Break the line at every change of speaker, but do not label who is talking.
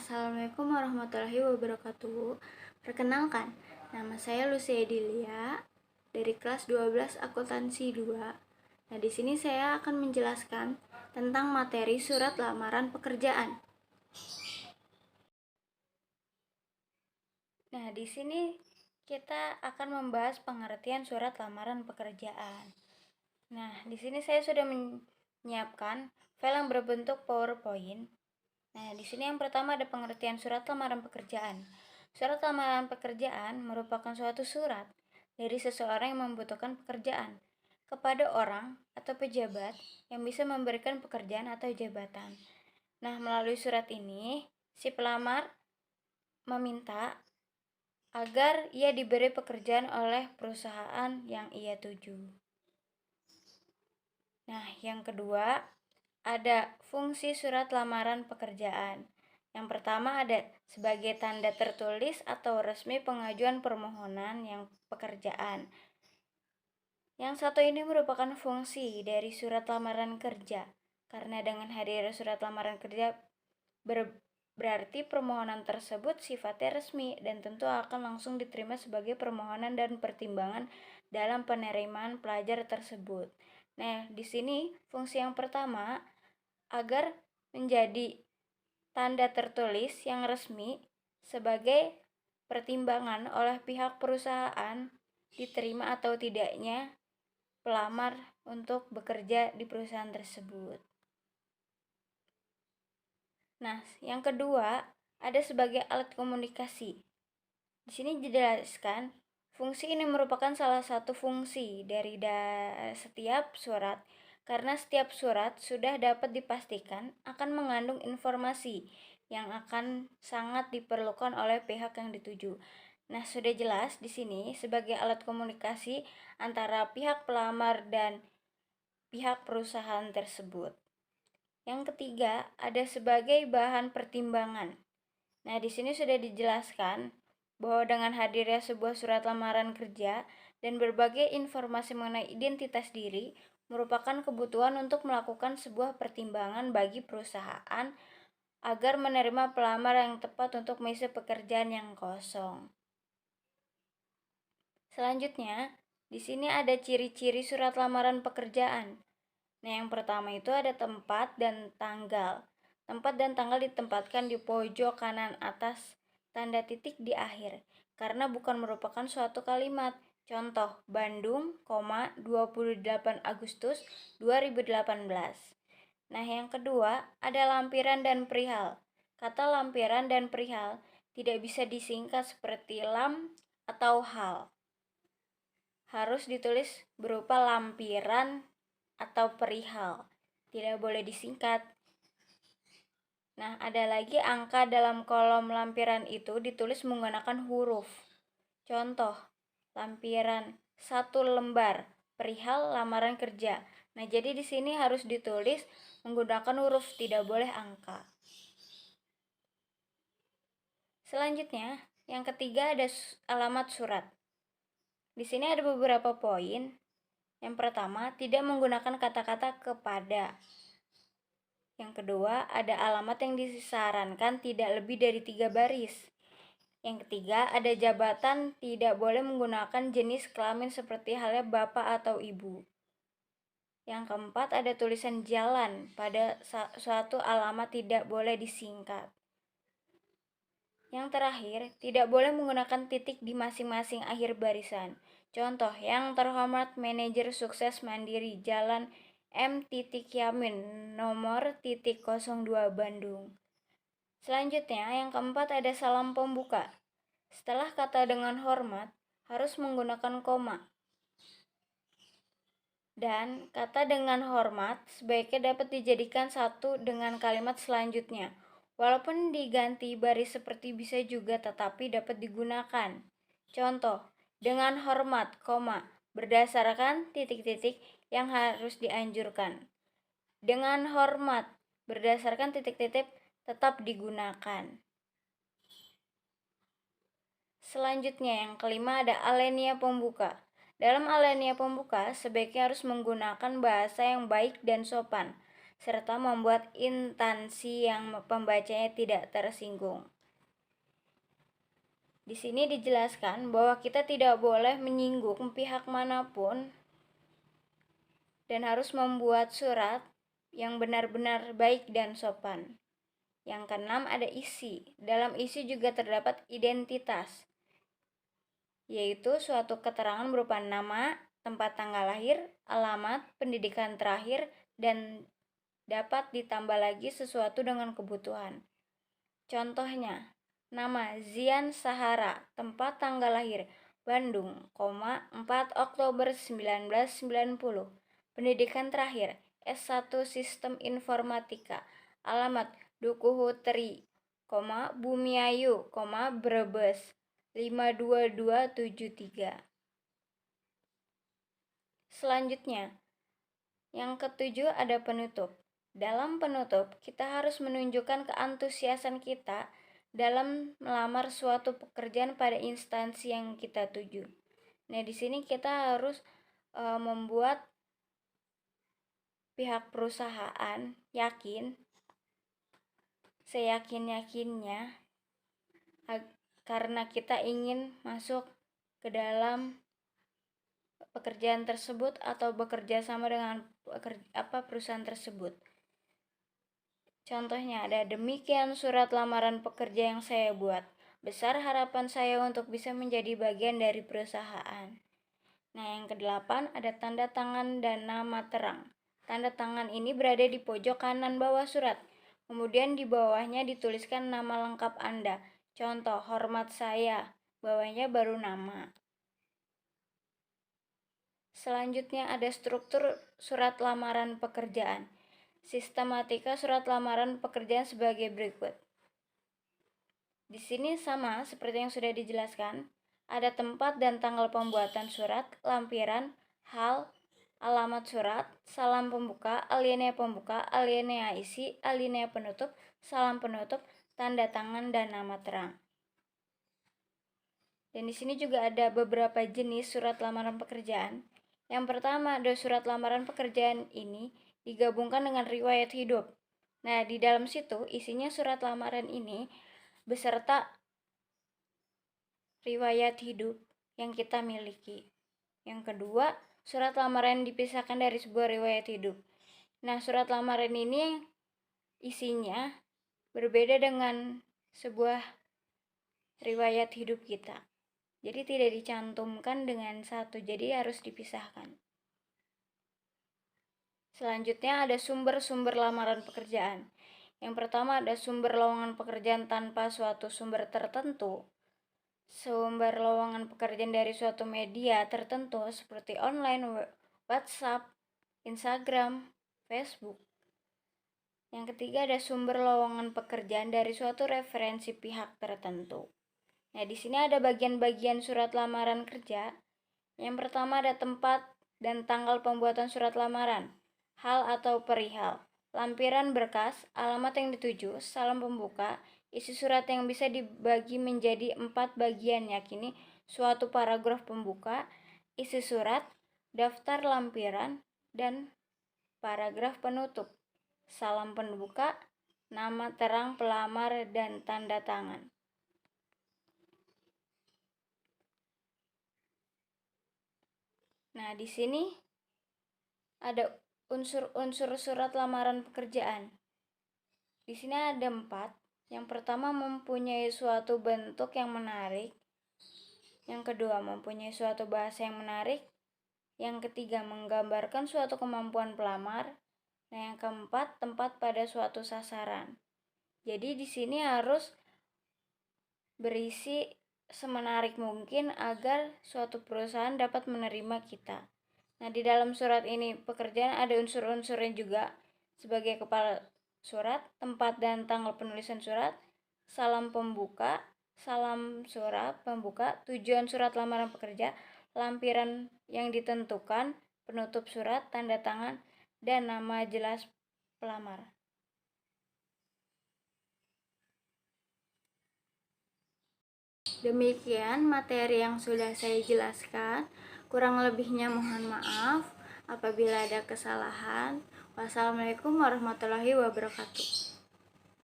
Assalamualaikum warahmatullahi wabarakatuh. Perkenalkan, nama saya Lucia Edilia dari kelas 12 Akuntansi 2. Nah, di sini saya akan menjelaskan tentang materi surat lamaran pekerjaan. Nah, di sini kita akan membahas pengertian surat lamaran pekerjaan. Nah, di sini saya sudah menyiapkan file yang berbentuk PowerPoint. Nah, di sini yang pertama ada pengertian surat lamaran pekerjaan. Surat lamaran pekerjaan merupakan suatu surat dari seseorang yang membutuhkan pekerjaan kepada orang atau pejabat yang bisa memberikan pekerjaan atau jabatan. Nah, melalui surat ini, si pelamar meminta agar ia diberi pekerjaan oleh perusahaan yang ia tuju. Nah, yang kedua, ada fungsi surat lamaran pekerjaan. Yang pertama ada sebagai tanda tertulis atau resmi pengajuan permohonan yang pekerjaan. Yang satu ini merupakan fungsi dari surat lamaran kerja, karena dengan hadirnya surat lamaran kerja berarti permohonan tersebut sifatnya resmi dan tentu akan langsung diterima sebagai permohonan dan pertimbangan dalam penerimaan pelajar tersebut. Nah, di sini fungsi yang pertama agar menjadi tanda tertulis yang resmi sebagai pertimbangan oleh pihak perusahaan diterima atau tidaknya pelamar untuk bekerja di perusahaan tersebut. Nah, yang kedua ada sebagai alat komunikasi. Di sini dijelaskan fungsi ini merupakan salah satu fungsi dari setiap surat, karena setiap surat sudah dapat dipastikan akan mengandung informasi yang akan sangat diperlukan oleh pihak yang dituju. Nah, sudah jelas di sini sebagai alat komunikasi antara pihak pelamar dan pihak perusahaan tersebut. Yang ketiga, ada sebagai bahan pertimbangan. Nah, di sini sudah dijelaskan bahwa dengan hadirnya sebuah surat lamaran kerja dan berbagai informasi mengenai identitas diri merupakan kebutuhan untuk melakukan sebuah pertimbangan bagi perusahaan agar menerima pelamar yang tepat untuk mengisi pekerjaan yang kosong. Selanjutnya, di sini ada ciri-ciri surat lamaran pekerjaan. Nah, yang pertama itu ada tempat dan tanggal. Tempat dan tanggal ditempatkan di pojok kanan atas tanda titik di akhir, karena bukan merupakan suatu kalimat. Contoh, Bandung, 28 Agustus 2018. Nah, yang kedua, ada lampiran dan perihal. Kata lampiran dan perihal tidak bisa disingkat seperti lam atau hal. Harus ditulis berupa lampiran atau perihal, tidak boleh disingkat. Nah, ada lagi angka dalam kolom lampiran itu ditulis menggunakan huruf. Contoh, lampiran 1 lembar, perihal lamaran kerja. Nah, jadi di sini harus ditulis menggunakan huruf, tidak boleh angka. Selanjutnya, yang ketiga ada alamat surat. Di sini ada beberapa poin. Yang pertama, tidak menggunakan kata-kata kepada. Yang kedua, ada alamat yang disarankan tidak lebih dari 3 baris. Yang ketiga, ada jabatan tidak boleh menggunakan jenis kelamin seperti halnya bapak atau ibu. Yang keempat, ada tulisan jalan pada suatu alamat tidak boleh disingkat. Yang terakhir, tidak boleh menggunakan titik di masing-masing akhir barisan. Contoh, yang terhormat manajer sukses mandiri Jalan M. Yamin nomor 02 Bandung. Selanjutnya, yang keempat ada salam pembuka. Setelah kata dengan hormat harus menggunakan koma. Dan kata dengan hormat sebaiknya dapat dijadikan satu dengan kalimat selanjutnya. Walaupun diganti baris seperti bisa juga, tetapi dapat digunakan. Contoh, dengan hormat, koma, berdasarkan titik-titik yang harus dianjurkan. Dengan hormat, berdasarkan titik-titik tetap digunakan. Selanjutnya, yang kelima ada alinea pembuka. Dalam alinea pembuka, sebaiknya harus menggunakan bahasa yang baik dan sopan. serta membuat instansi yang pembacanya tidak tersinggung. Di sini dijelaskan bahwa kita tidak boleh menyinggung pihak manapun dan harus membuat surat yang benar-benar baik dan sopan. Yang keenam ada isi. Dalam isi juga terdapat identitas, yaitu suatu keterangan berupa nama, tempat tanggal lahir, alamat, pendidikan terakhir, dan dapat ditambah lagi sesuatu dengan kebutuhan. Contohnya, nama Zian Sahara, tempat tanggal lahir Bandung, 4 Oktober 1990. Pendidikan terakhir S1 Sistem Informatika. Alamat Dukuhu Tri, Bumiayu, Brebes 52273. Selanjutnya, yang ketujuh ada penutup. Dalam penutup, kita harus menunjukkan keantusiasan kita dalam melamar suatu pekerjaan pada instansi yang kita tuju. Nah, di sini kita harus membuat pihak perusahaan yakin, seyakin-yakinnya, karena kita ingin masuk ke dalam pekerjaan tersebut atau bekerja sama dengan perusahaan tersebut. Contohnya ada, demikian surat lamaran pekerja yang saya buat. Besar harapan saya untuk bisa menjadi bagian dari perusahaan. Nah, yang kedelapan ada tanda tangan dan nama terang. Tanda tangan ini berada di pojok kanan bawah surat. Kemudian di bawahnya dituliskan nama lengkap Anda. Contoh, hormat saya. Bawahnya baru nama. Selanjutnya ada struktur surat lamaran pekerjaan. Sistematika surat lamaran pekerjaan sebagai berikut. Di sini sama seperti yang sudah dijelaskan, ada tempat dan tanggal pembuatan surat, lampiran, hal, alamat surat, salam pembuka, alinea pembuka, alinea isi, alinea penutup, salam penutup, tanda tangan, dan nama terang. Dan di sini juga ada beberapa jenis surat lamaran pekerjaan. Yang pertama ada surat lamaran pekerjaan ini digabungkan dengan riwayat hidup. Nah, di dalam situ isinya surat lamaran ini beserta riwayat hidup yang kita miliki. Yang kedua, surat lamaran dipisahkan dari sebuah riwayat hidup. Nah, surat lamaran ini isinya berbeda dengan sebuah riwayat hidup kita. Jadi tidak dicantumkan dengan satu, jadi harus dipisahkan. Selanjutnya ada sumber-sumber lamaran pekerjaan. Yang pertama ada sumber lowongan pekerjaan tanpa suatu sumber tertentu. Sumber lowongan pekerjaan dari suatu media tertentu seperti online, WhatsApp, Instagram, Facebook. Yang ketiga ada sumber lowongan pekerjaan dari suatu referensi pihak tertentu. Nah, di sini ada bagian-bagian surat lamaran kerja. Yang pertama ada tempat dan tanggal pembuatan surat lamaran, hal atau perihal, lampiran berkas, alamat yang dituju, salam pembuka, isi surat yang bisa dibagi menjadi 4 bagian, yakni suatu paragraf pembuka, isi surat, daftar lampiran, dan paragraf penutup, salam pembuka, nama terang pelamar, dan tanda tangan. Nah, di sini ada unsur-unsur surat lamaran pekerjaan. Di sini ada 4. Yang pertama mempunyai suatu bentuk yang menarik. Yang kedua mempunyai suatu bahasa yang menarik. Yang ketiga menggambarkan suatu kemampuan pelamar. Nah, yang keempat tempat pada suatu sasaran. Jadi di sini harus berisi semenarik mungkin agar suatu perusahaan dapat menerima kita. Nah, di dalam surat ini pekerjaan ada unsur-unsurnya juga, sebagai kepala surat, tempat dan tanggal penulisan surat, salam pembuka, salam surat pembuka, tujuan surat lamaran pekerja, lampiran yang ditentukan, penutup surat, tanda tangan, dan nama jelas pelamar. Demikian materi yang sudah saya jelaskan. Kurang lebihnya mohon maaf apabila ada kesalahan. Wassalamualaikum warahmatullahi wabarakatuh.